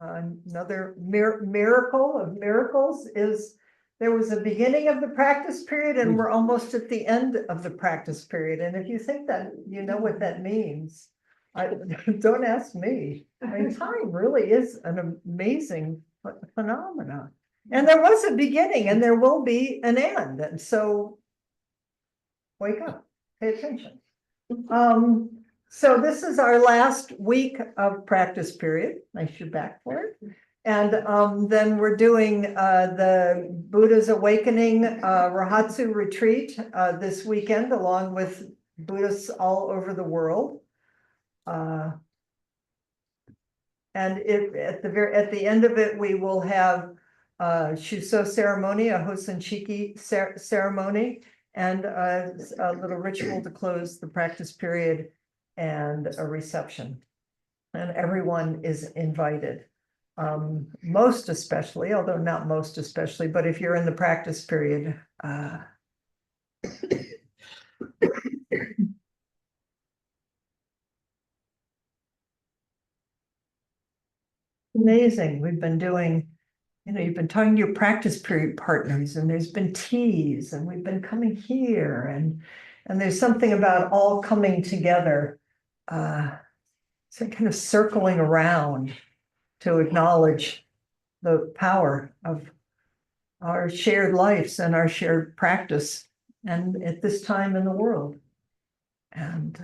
Another miracle of miracles is there was a beginning of the practice period and we're almost at the end of the practice period. And if you think that you know what that means, don't ask me. I mean, time really is an amazing phenomenon. And there was a beginning and there will be an end. And so wake up, pay attention. So this is our last week of practice period. Nice you're back for it. And then we're doing the Buddha's Awakening Rahatsu retreat this weekend, along with Buddhists all over the world. And at the end of it, we will have Shuso ceremony, a Hosen Chiki ceremony, and a little ritual to close the practice period, and a reception. And everyone is invited. Most especially, although not most especially, but if you're in the practice period. Amazing. We've been doing, you've been talking to your practice period partners, and there's been teas, and we've been coming here, and there's something about all coming together, so kind of circling around to acknowledge the power of our shared lives and our shared practice, and at this time in the world, and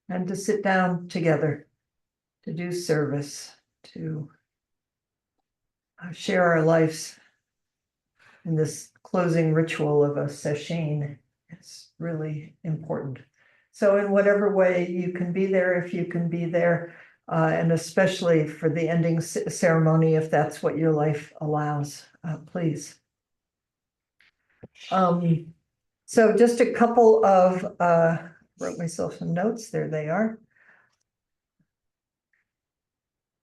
to sit down together, to do service, to share our lives in this closing ritual of a sesshin. It's really important. So in whatever way you can be there, if you can be there, and especially for the ending ceremony, if that's what your life allows, please. So just a couple of, wrote myself some notes, there they are.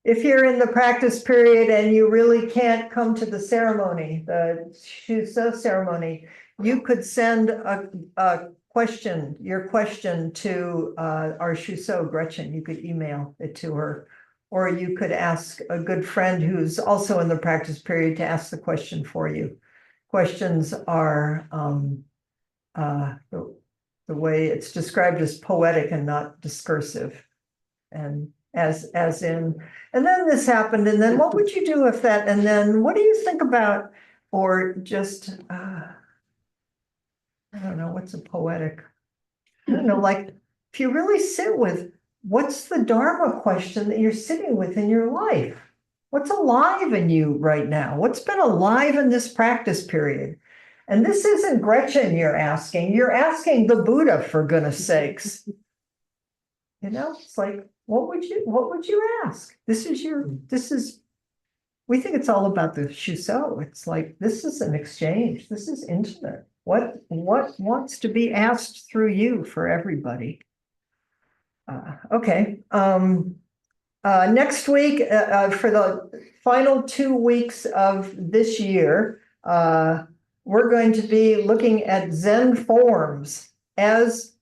If you're in the practice period and you really can't come to the ceremony, the Shuso ceremony, you could send a question, your question to our Shuso, Gretchen. You could email it to her, or you could ask a good friend who's also in the practice period to ask the question for you. Questions are the way it's described as poetic and not discursive, and as in, and then this happened, and then what would you do if that, and then what do you think about, or just I don't know, what's a poetic, I don't know, like if you really sit with what's the Dharma question that you're sitting with in your life, what's alive in you right now, what's been alive in this practice period. And this isn't Gretchen you're asking the Buddha, for goodness sakes. It's like, what would you ask? We think it's all about the Shuso. It's like, this is an exchange. This is intimate. What wants to be asked through you for everybody? Okay. Next week, for the final 2 weeks of this year, we're going to be looking at Zen forms as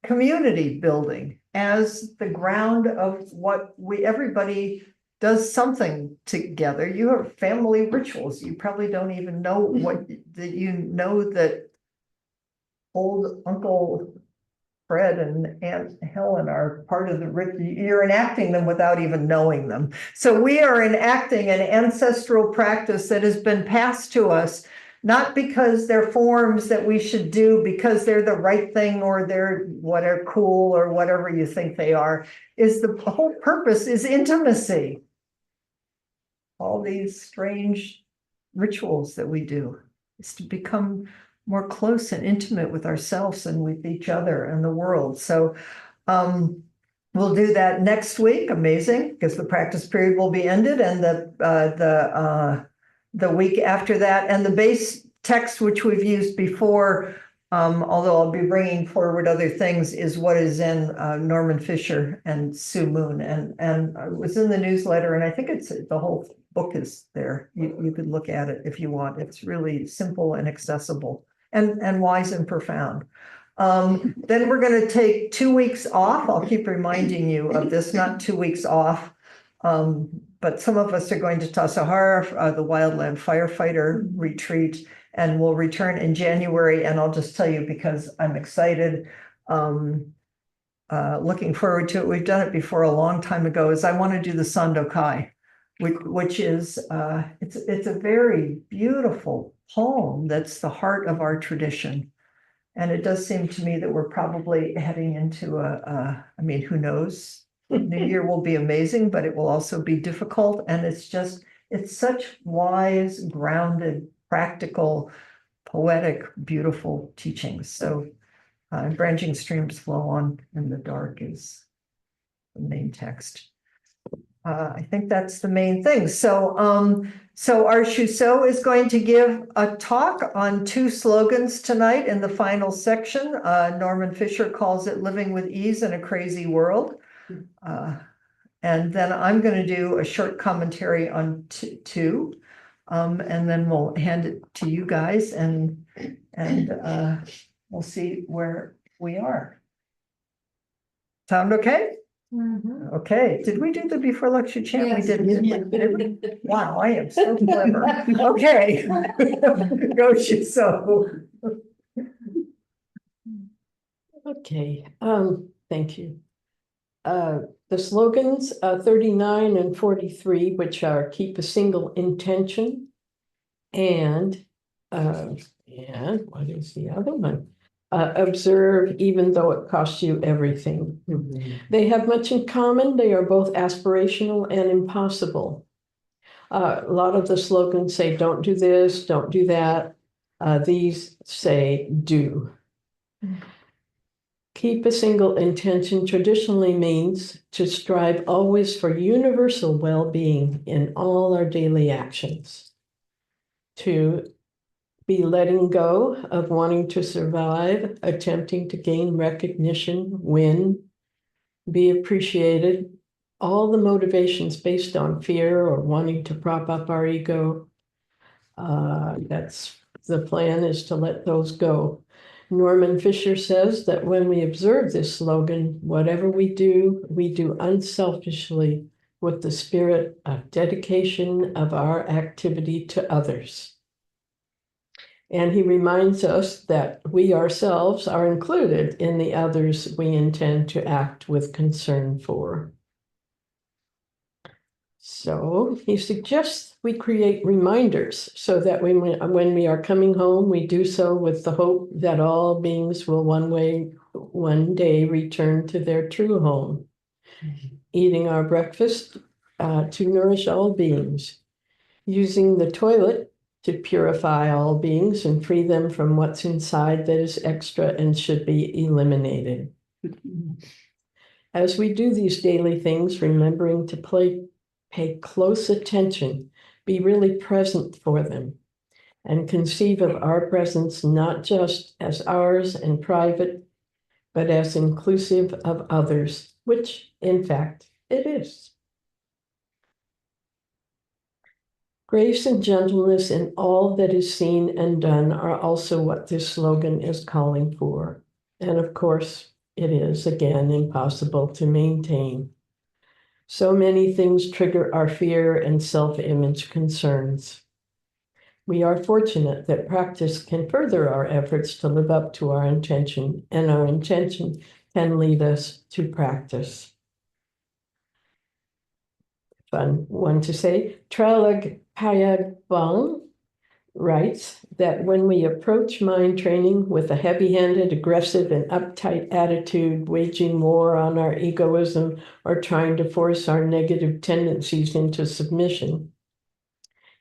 community building, as the ground of what everybody does something together. You have family rituals. You probably don't even know that old Uncle Fred and Aunt Helen are part of the ritual. You're enacting them without even knowing them. So we are enacting an ancestral practice that has been passed to us, not because they're forms that we should do because they're the right thing or they're whatever cool or whatever you think they are, is the whole purpose is intimacy. All these strange rituals that we do is to become more close and intimate with ourselves and with each other and the world. So we'll do that next week. Amazing, because the practice period will be ended, and the week after that, and the base text, which we've used before, although I'll be bringing forward other things, is what is in Norman Fisher and Sue Moon, and it was in the newsletter, and I think it's the whole book is there. You could look at it if you want. It's really simple and accessible, and wise and profound. Then we're going to take 2 weeks off. I'll keep reminding you of this, not 2 weeks off. But some of us are going to Tassajara, the wildland firefighter retreat, and we'll return in January. And I'll just tell you because I'm excited. Looking forward to it. We've done it before a long time ago. Is I want to do the Sandokai, which is it's a very beautiful poem that's the heart of our tradition. And it does seem to me that we're probably heading into I mean, who knows? New Year will be amazing, but it will also be difficult. And it's such wise, grounded, practical, poetic, beautiful teachings. So branching streams flow on in the dark is the main text. I think that's the main thing. So our Shuso is going to give a talk on 2 slogans tonight in the final section. Norman Fisher calls it Living with Ease in a Crazy World. And then I'm going to do a short commentary on 2. And then we'll hand it to you guys and we'll see where we are. Sound okay? Mm-hmm. Okay. Did we do the before lecture chant? Yes. We did. Wow, I am so clever. Okay. Go, Shuso. Okay. Thank you. The slogans 39 and 43, which are keep a single intention, and what is the other one? Observe even though it costs you everything. Mm-hmm. They have much in common. They are both aspirational and impossible. A lot of the slogans say don't do this, don't do that. These say do. Mm-hmm. Keep a single intention traditionally means to strive always for universal well-being in all our daily actions. To be letting go of wanting to survive, attempting to gain recognition, win, be appreciated, all the motivations based on fear or wanting to prop up our ego. That's the plan, is to let those go. Norman Fisher says that when we observe this slogan, whatever we do unselfishly with the spirit of dedication of our activity to others. And he reminds us that we ourselves are included in the others we intend to act with concern for. So he suggests we create reminders so that when we are coming home, we do so with the hope that all beings will one day return to their true home. Mm-hmm. Eating our breakfast to nourish all beings, using the toilet to purify all beings and free them from what's inside that is extra and should be eliminated. As we do these daily things, remembering to pay close attention, be really present for them, and conceive of our presence not just as ours and private, but as inclusive of others, which, in fact, it is. Grace and gentleness in all that is seen and done are also what this slogan is calling for. And of course, it is, again, impossible to maintain. So many things trigger our fear and self-image concerns. We are fortunate that practice can further our efforts to live up to our intention, and our intention can lead us to practice. Fun one to say. Tralag Payagwang writes that when we approach mind training with a heavy-handed, aggressive, and uptight attitude, waging war on our egoism or trying to force our negative tendencies into submission,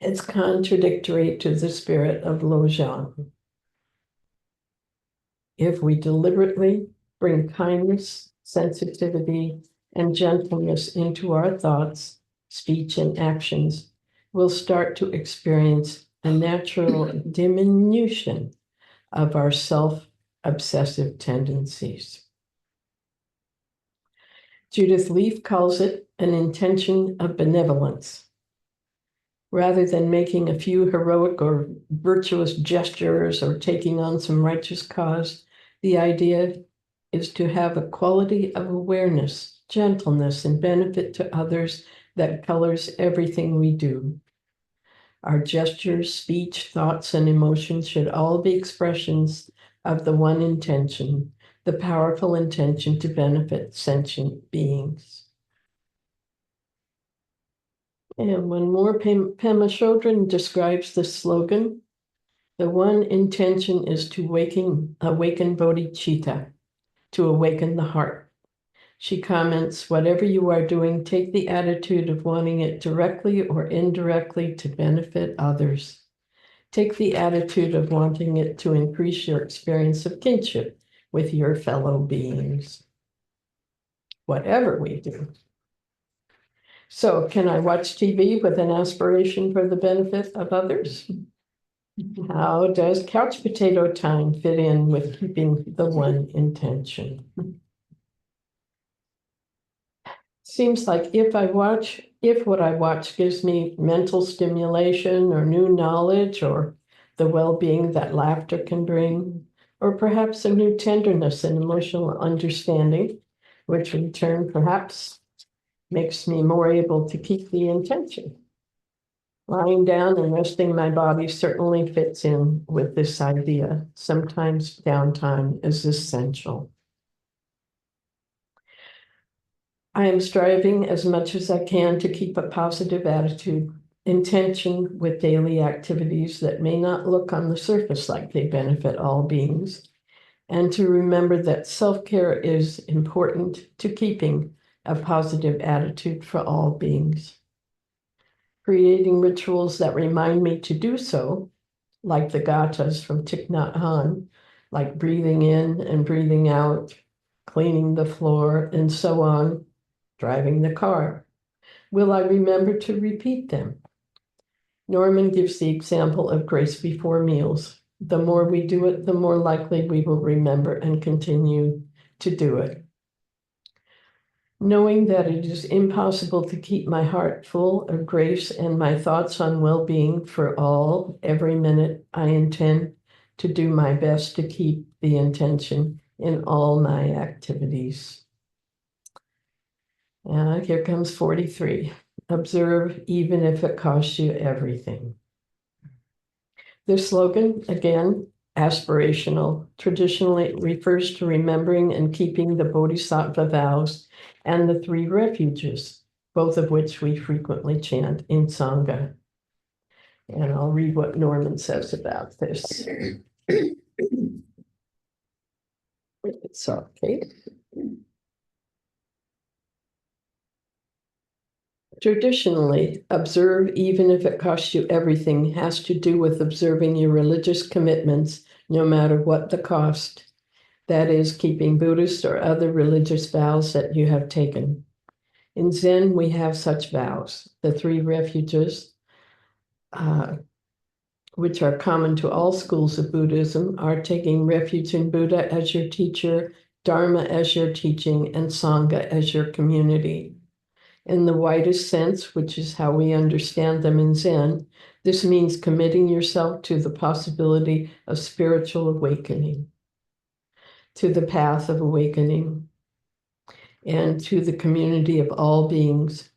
it's contradictory to the spirit of Lojong. If we deliberately bring kindness, sensitivity, and gentleness into our thoughts, speech, and actions, we'll start to experience a natural diminution of our self-obsessive tendencies. Judith Leaf calls it an intention of benevolence. Rather than making a few heroic or virtuous gestures or taking on some righteous cause, The idea is to have a quality of awareness, gentleness, and benefit to others that colors everything we do. Our gestures, speech, thoughts, and emotions should all be expressions of the one intention, the powerful intention to benefit sentient beings. And one more, Pema Chodron describes the slogan, the one intention is to awaken bodhicitta, to awaken the heart. She comments, whatever you are doing, take the attitude of wanting it directly or indirectly to benefit others. Take the attitude of wanting it to increase your experience of kinship with your fellow beings. Whatever we do. So, can I watch TV with an aspiration for the benefit of others? How does couch potato time fit in with keeping the one intention? Seems like if what I watch gives me mental stimulation or new knowledge or the well-being that laughter can bring, or perhaps a new tenderness and emotional understanding, which in turn perhaps makes me more able to keep the intention. Lying down and resting my body certainly fits in with this idea. Sometimes downtime is essential. I am striving as much as I can to keep a positive attitude, intention with daily activities that may not look on the surface like they benefit all beings, and to remember that self-care is important to keeping a positive attitude for all beings. Creating rituals that remind me to do so, like the gathas from Thich Nhat Hanh, like breathing in and breathing out, cleaning the floor, and so on, driving the car. Will I remember to repeat them? Norman gives the example of grace before meals. The more we do it, the more likely we will remember and continue to do it. Knowing that it is impossible to keep my heart full of grace and my thoughts on well-being for all, every minute, I intend to do my best to keep the intention in all my activities. Here comes 43. Observe even if it costs you everything. This slogan, again, aspirational, traditionally refers to remembering and keeping the Bodhisattva vows and the 3 refuges, both of which we frequently chant in Sangha. And I'll read what Norman says about this. It's okay. Traditionally, observe even if it costs you everything has to do with observing your religious commitments, no matter what the cost. That is, keeping Buddhist or other religious vows that you have taken. In Zen, we have such vows. The 3 refuges, which are common to all schools of Buddhism, are taking refuge in Buddha as your teacher, Dharma as your teaching, and Sangha as your community. In the widest sense, which is how we understand them in Zen, this means committing yourself to the possibility of spiritual awakening, to the path of awakening, and to the community of all beings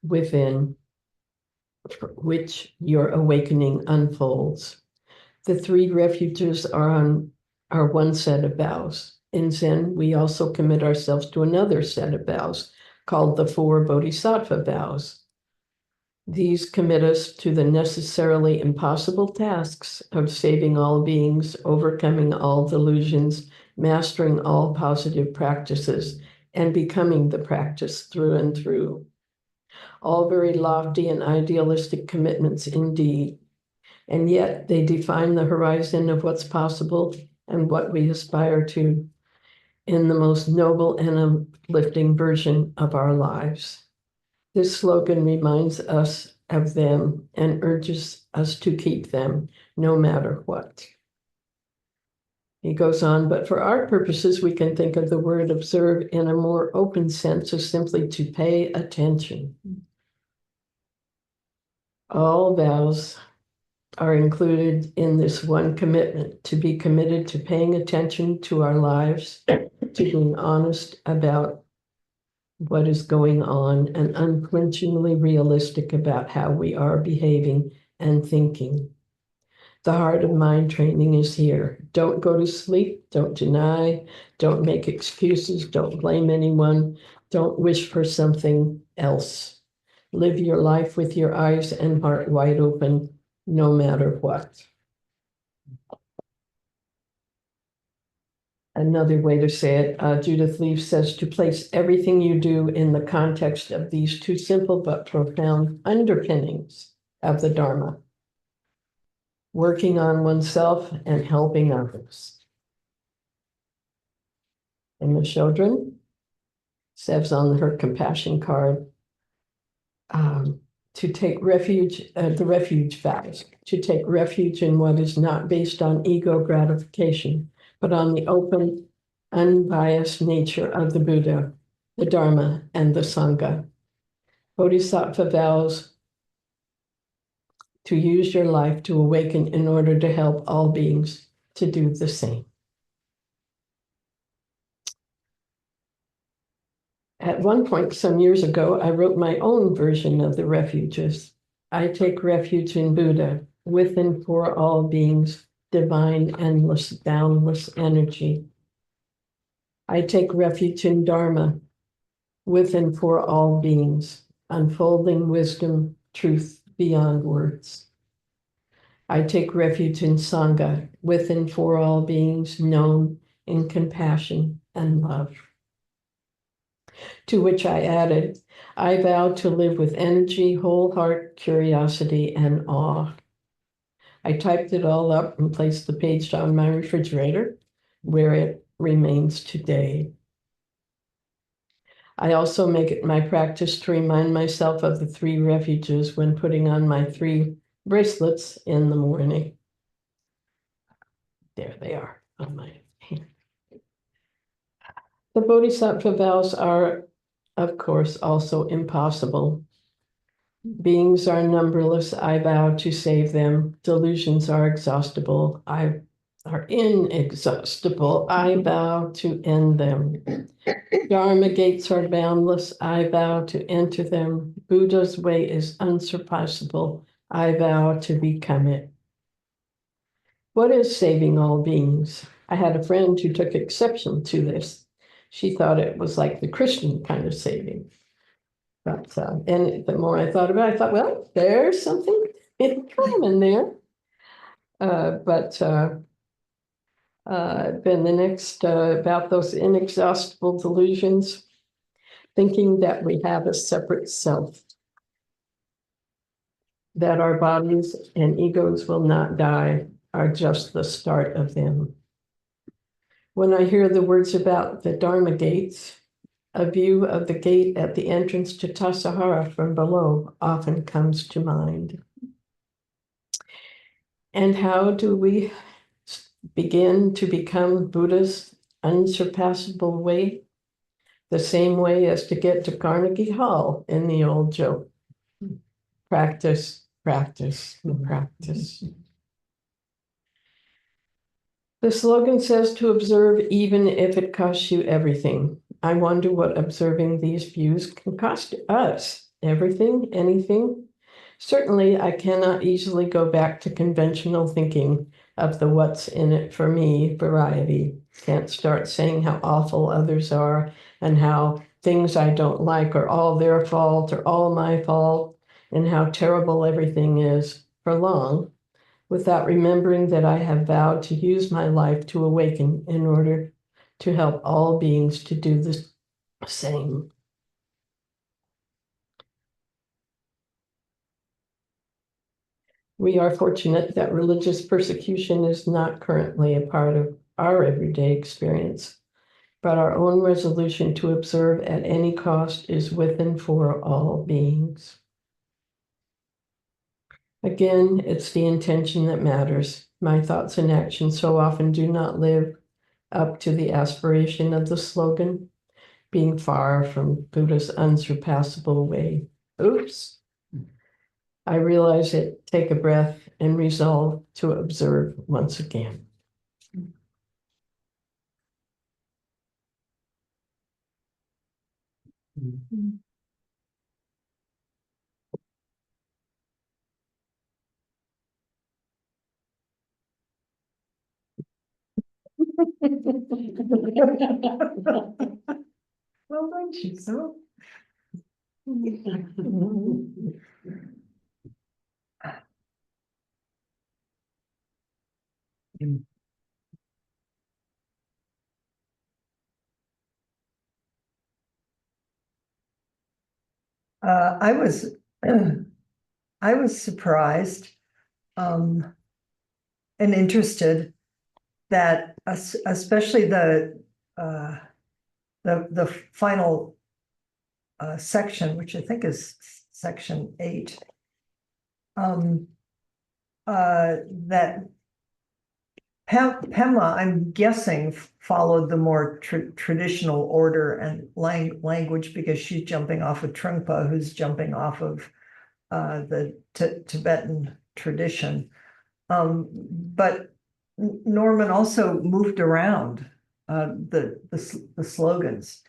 within which your awakening unfolds. The 3 refuges are one set of vows. In Zen, we also commit ourselves to another set of vows called the 4 Bodhisattva vows. These commit us to the necessarily impossible tasks of saving all beings, overcoming all delusions, mastering all positive practices, and becoming the practice through and through. All very lofty and idealistic commitments indeed, and yet they define the horizon of what's possible and what we aspire to in the most noble and uplifting version of our lives. This slogan reminds us of them and urges us to keep them no matter what. He goes on, but for our purposes, we can think of the word observe in a more open sense as simply to pay attention. All vows are included in this one commitment: to be committed to paying attention to our lives, to being honest about what is going on, and unflinchingly realistic about how we are behaving and thinking. The heart of mind training is here. Don't go to sleep, don't deny, don't make excuses, don't blame anyone, don't wish for something else. Live your life with your eyes and heart wide open, no matter what. Another way to say it, Judith Leaf says, to place everything you do in the context of these two simple but profound underpinnings of the Dharma: working on oneself and helping others. And the children says on her compassion card, to take refuge, the refuge vows, to take refuge in what is not based on ego gratification, but on the open, unbiased nature of the Buddha, the Dharma, and the Sangha. Bodhisattva vows to use your life to awaken in order to help all beings to do the same. At one point, some years ago, I wrote my own version of the refuges. I take refuge in Buddha, with and for all beings, divine, endless, boundless energy. I take refuge in Dharma, with and for all beings, unfolding wisdom, truth beyond words. I take refuge in Sangha, with and for all beings, known in compassion and love. To which I added, I vow to live with energy, whole heart, curiosity, and awe. I typed it all up and placed the page on my refrigerator, where it remains today. I also make it my practice to remind myself of the 3 refuges when putting on my 3 bracelets in the morning. There they are on my hand. The Bodhisattva vows are, of course, also impossible. Beings are numberless, I vow to save them. Delusions are inexhaustible, I vow to end them. Dharma gates are boundless, I vow to enter them. Buddha's way is unsurpassable, I vow to become it. What is saving all beings? I had a friend who took exception to this. She thought it was like the Christian kind of saving. But, and the more I thought about it, I thought, well, there's something in common there. Then the next, about those inexhaustible delusions, thinking that we have a separate self, that our bodies and egos will not die, are just the start of them. When I hear the words about the Dharma gates, a view of the gate at the entrance to Tassajara from below often comes to mind. And how do we begin to become Buddha's unsurpassable way? The same way as to get to Carnegie Hall in the old joke. Practice, practice, practice. The slogan says to observe even if it costs you everything. I wonder what observing these views can cost us. Everything? Anything? Certainly, I cannot easily go back to conventional thinking of the what's in it for me variety. Can't start saying how awful others are and how things I don't like are all their fault or all my fault and how terrible everything is for long, without remembering that I have vowed to use my life to awaken in order to help all beings to do the same. We are fortunate that religious persecution is not currently a part of our everyday experience, but our own resolution to observe at any cost is with and for all beings. Again, it's the intention that matters. My thoughts and actions so often do not live up to the aspiration of the slogan, being far from Buddha's unsurpassable way. Oops. I realize it, take a breath and resolve to observe once again. Well, thank you, so. I was, I was surprised, and interested that especially the final section, which I think is section 8, that Pema, I'm guessing, followed the more traditional order and language because she's jumping off of Trungpa, who's jumping off of the Tibetan tradition. But Norman also moved around the slogans.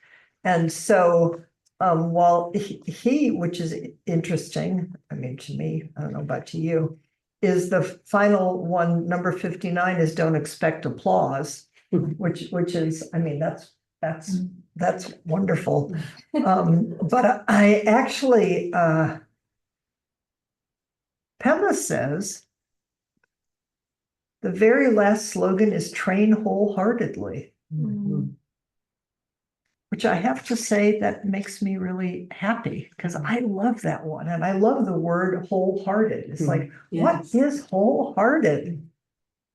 And so while he, which is interesting, I mean, to me, I don't know about to you, is the final one, number 59, is don't expect applause, which is, I mean, that's wonderful. But I actually, Pema says, the very last slogan is train wholeheartedly. Which I have to say that makes me really happy because I love that one. And I love the word wholehearted. It's like, what is wholehearted?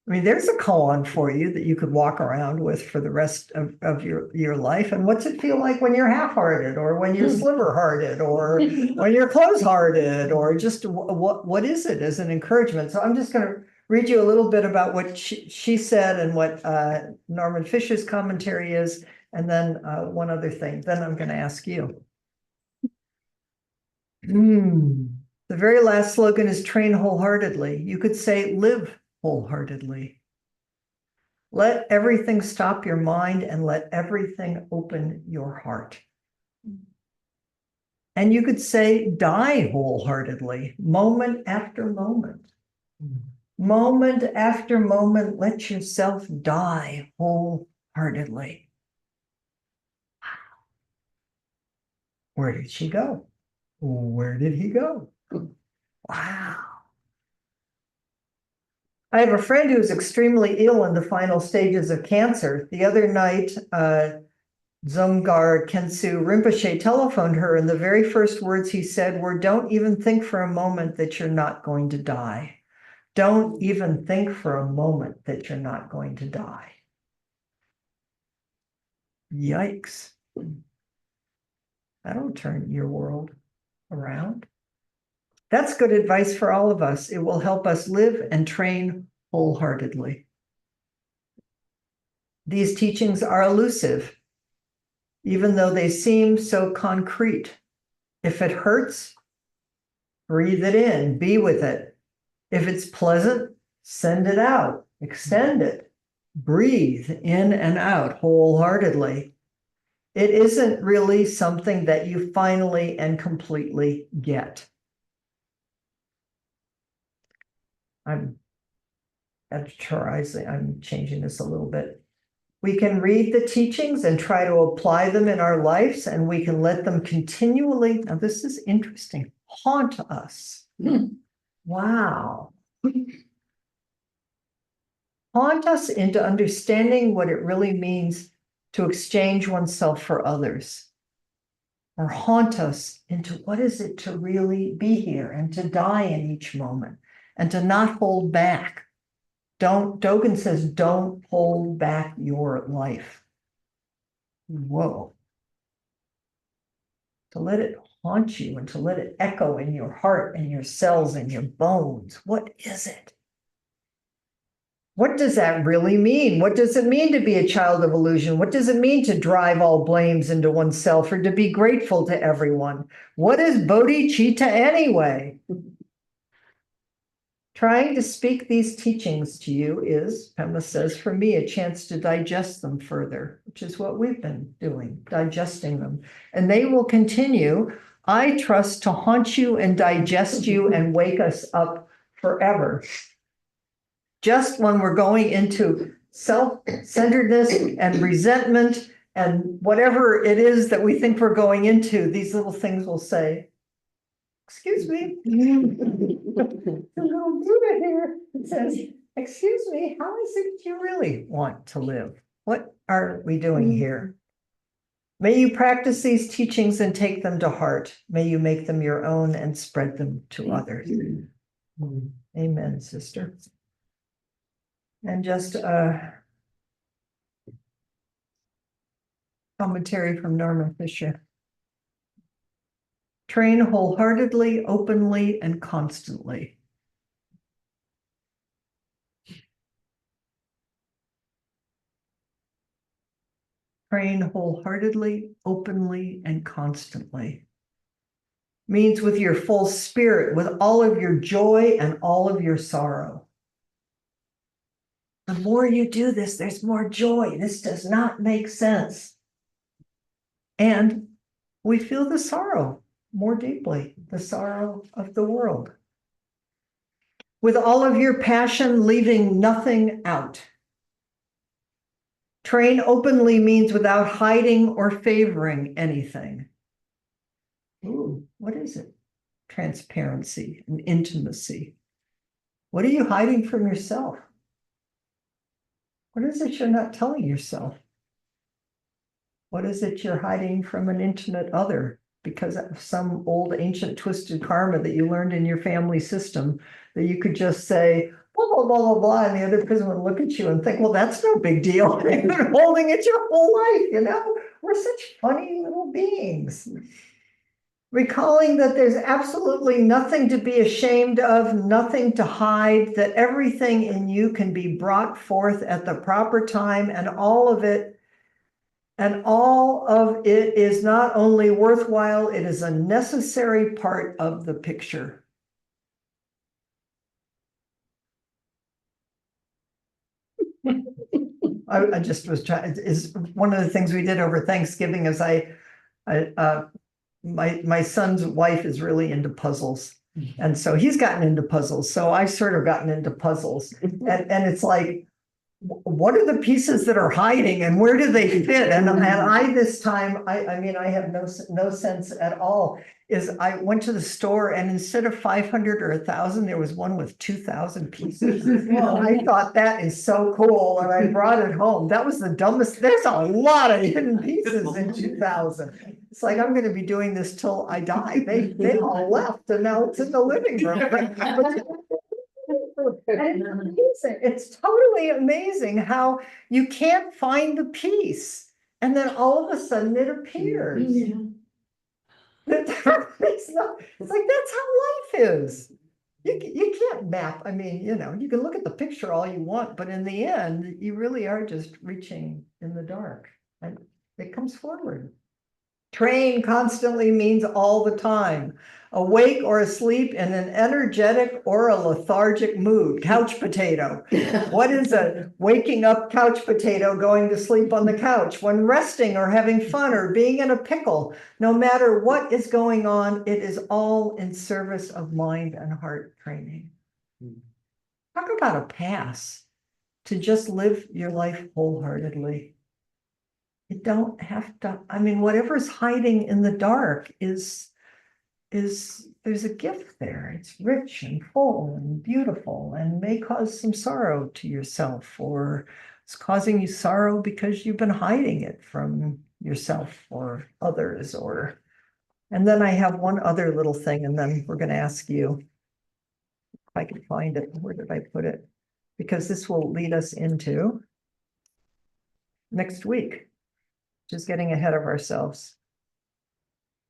I mean, there's a koan for you that you could walk around with for the rest of your life. And what's it feel like when you're half-hearted or when you're sliver-hearted or when you're close-hearted or just what is it as an encouragement? So I'm just going to read you a little bit about what she said and what Norman Fisher's commentary is. And then one other thing, then I'm going to ask you. The very last slogan is train wholeheartedly. You could say live wholeheartedly. Let everything stop your mind and let everything open your heart. And you could say die wholeheartedly, moment after moment. Moment after moment, let yourself die wholeheartedly. Where did she go? Where did he go? Wow. I have a friend who's extremely ill in the final stages of cancer. The other night, Dzongkhar Khensu Rinpoche telephoned her, and the very first words he said were, don't even think for a moment that you're not going to die. Don't even think for a moment that you're not going to die. Yikes. That'll turn your world around. That's good advice for all of us. It will help us live and train wholeheartedly. These teachings are elusive, even though they seem so concrete. If it hurts, breathe it in, be with it. If it's pleasant, send it out, extend it, breathe in and out wholeheartedly. It isn't really something that you finally and completely get. I'm editorializing, I'm changing this a little bit. We can read the teachings and try to apply them in our lives, and we can let them continually, now this is interesting, haunt us. Wow. Haunt us into understanding what it really means to exchange oneself for others. Or haunt us into what is it to really be here and to die in each moment and to not hold back. Dogen says, don't hold back your life. Whoa. To let it haunt you and to let it echo in your heart and your cells and your bones. What is it? What does that really mean? What does it mean to be a child of illusion? What does it mean to drive all blames into oneself or to be grateful to everyone? What is bodhicitta anyway? Trying to speak these teachings to you is, Pema says, for me, a chance to digest them further, which is what we've been doing, digesting them. And they will continue, I trust, to haunt you and digest you and wake us up forever. Just when we're going into self-centeredness and resentment and whatever it is that we think we're going into, these little things will say, excuse me. The little Buddha here says, excuse me, how is it you really want to live? What are we doing here? May you practice these teachings and take them to heart. May you make them your own and spread them to others. Amen, sister. And just commentary from Norman Fisher. Train wholeheartedly, openly, and constantly. Train wholeheartedly, openly, and constantly. Means with your full spirit, with all of your joy and all of your sorrow. The more you do this, there's more joy. This does not make sense. And we feel the sorrow more deeply, the sorrow of the world. With all of your passion, leaving nothing out. Train openly means without hiding or favoring anything. Ooh, what is it? Transparency and intimacy. What are you hiding from yourself? What is it you're not telling yourself? What is it you're hiding from an intimate other because of some old ancient twisted karma that you learned in your family system that you could just say, blah, blah, blah, blah, blah, and the other person would look at you and think, well, that's no big deal. You've been holding it your whole life, you know? We're such funny little beings. Recalling that there's absolutely nothing to be ashamed of, nothing to hide, that everything in you can be brought forth at the proper time, and all of it is not only worthwhile, it is a necessary part of the picture. I just was trying, is one of the things we did over Thanksgiving is my son's wife is really into puzzles. And so he's gotten into puzzles. So I sort of gotten into puzzles. And it's like, what are the pieces that are hiding and where do they fit? And I this time, I mean, I have no sense at all. Is I went to the store and instead of 500 or 1,000, there was one with 2,000 pieces. Well, I thought that is so cool, and I brought it home. That was the dumbest. There's a lot of hidden pieces in 2,000. It's like I'm going to be doing this till I die. They all left, and now it's in the living room. And it's amazing. It's totally amazing how you can't find the piece, and then all of a sudden it appears. Yeah. It's like that's how life is. You can't map. I mean, you know, you can look at the picture all you want, but in the end, you really are just reaching in the dark, and it comes forward. Train constantly means all the time. Awake or asleep in an energetic or a lethargic mood. Couch potato. What is a waking up couch potato going to sleep on the couch? When resting or having fun or being in a pickle, no matter what is going on, it is all in service of mind and heart training. Talk about a pass to just live your life wholeheartedly. You don't have to, I mean, whatever's hiding in the dark is there's a gift there. It's rich and full and beautiful and may cause some sorrow to yourself, or it's causing you sorrow because you've been hiding it from yourself or others. And then I have one other little thing, and then we're going to ask you if I can find it. Where did I put it? Because this will lead us into next week. Just getting ahead of ourselves.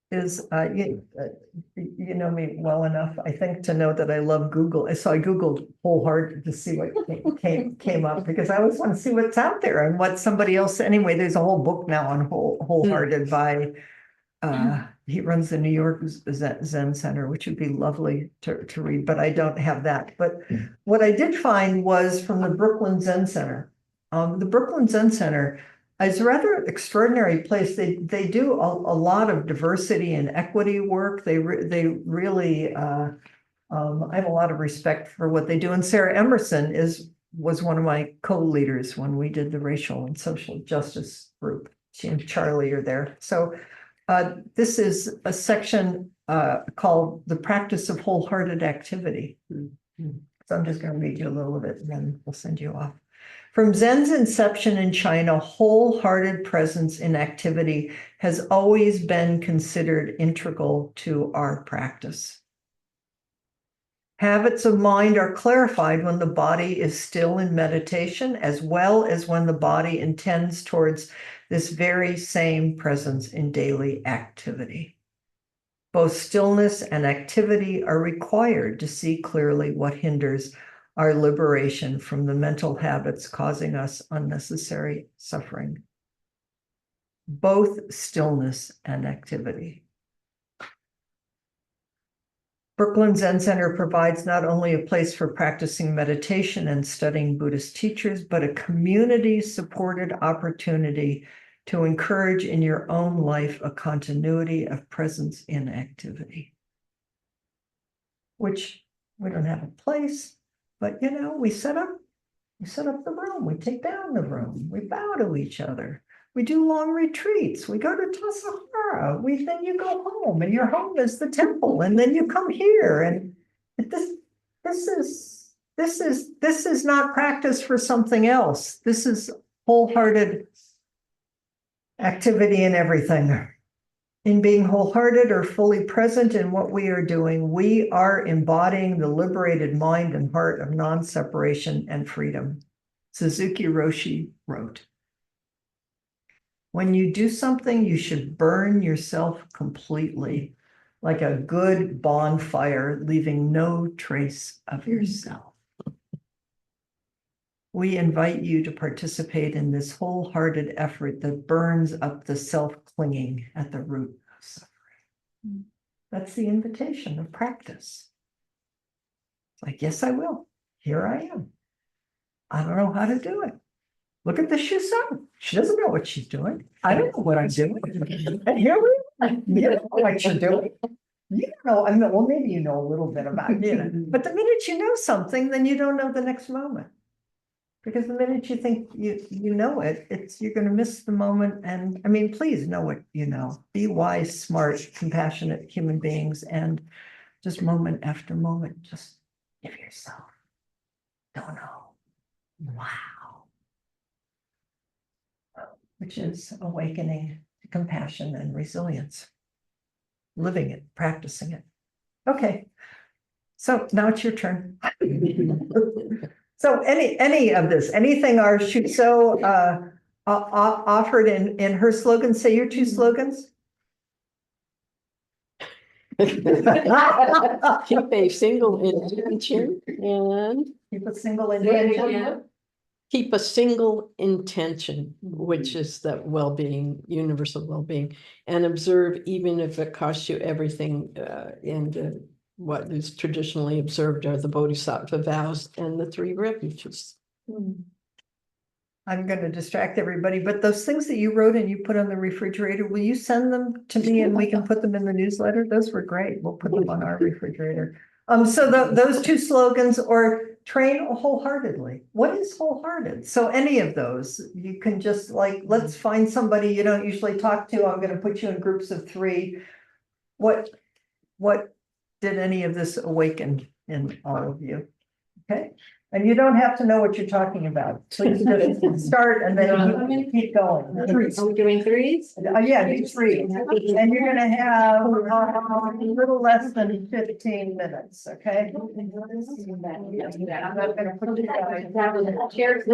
Is you know me well enough, I think, to know that I love Google. So I Googled wholehearted to see what came up, because I always want to see what's out there and what somebody else. Anyway, there's a whole book now on wholehearted by he runs the New York Zen Center, which would be lovely to read, but I don't have that. But what I did find was from the Brooklyn Zen Center. The Brooklyn Zen Center is a rather extraordinary place. They do a lot of diversity and equity work. They really I have a lot of respect for what they do. And Sarah Emerson was one of my co-leaders when we did the racial and social justice group. She and Charlie are there. So this is a section called The Practice of Wholehearted Activity. So I'm just going to read you a little bit and then we'll send you off. From Zen's inception in China, wholehearted presence in activity has always been considered integral to our practice. Habits of mind are clarified when the body is still in meditation, as well as when the body intends towards this very same presence in daily activity. Both stillness and activity are required to see clearly what hinders our liberation from the mental habits causing us unnecessary suffering. Both stillness and activity. Brooklyn Zen Center provides not only a place for practicing meditation and studying Buddhist teachers, but a community-supported opportunity to encourage in your own life a continuity of presence in activity. Which we don't have a place, but we set up the room, we take down the room, we bow to each other. We do long retreats. We go to Tassajara. Then you go home, and your home is the temple, and then you come here. And this is not practice for something else. This is wholehearted activity in everything. In being wholehearted or fully present in what we are doing, we are embodying the liberated mind and heart of non-separation and freedom. Suzuki Roshi wrote. When you do something, you should burn yourself completely, like a good bonfire, leaving no trace of yourself. We invite you to participate in this wholehearted effort that burns up the self-clinging at the root of suffering. That's the invitation of practice. It's like, yes, I will. Here I am. I don't know how to do it. Look at the Shusung. She doesn't know what she's doing. I don't know what I'm doing. And here we are. You don't know what you're doing. You don't know. I mean, well, maybe you know a little bit about it. But the minute you know something, then you don't know the next moment. Because the minute you think you know it, you're going to miss the moment. And I mean, please know what you know. Be wise, smart, compassionate human beings, and just moment after moment, just give yourself. Don't know. Wow. Which is awakening to compassion and resilience. Living it, practicing it. Okay. So now it's your turn. So any of this, anything our Shuso offered in her slogan, say your two slogans. Keep a single intention and keep a single intention. Keep a single intention, which is that well-being, universal well-being, and observe even if it costs you everything. And what is traditionally observed are the Bodhisattva vows and the 3 refuges. I'm going to distract everybody, but those things that you wrote and you put on the refrigerator, will you send them to me and we can put them in the newsletter? Those were great. We'll put them on our refrigerator. So those 2 slogans, or train wholeheartedly. What is wholehearted? So any of those, you can just let's find somebody you don't usually talk to. I'm going to put you in groups of 3. What did any of this awaken in all of you? Okay. And you don't have to know what you're talking about. Please just start and then keep going. Are we doing 3s? Yeah, do 3. And you're going to have a little less than 15 minutes, okay? I'm not going to put you guys. I'm here.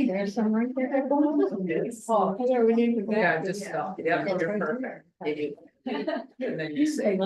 There's some right there. Yeah, just stop. Yeah, you're perfect. And then you say.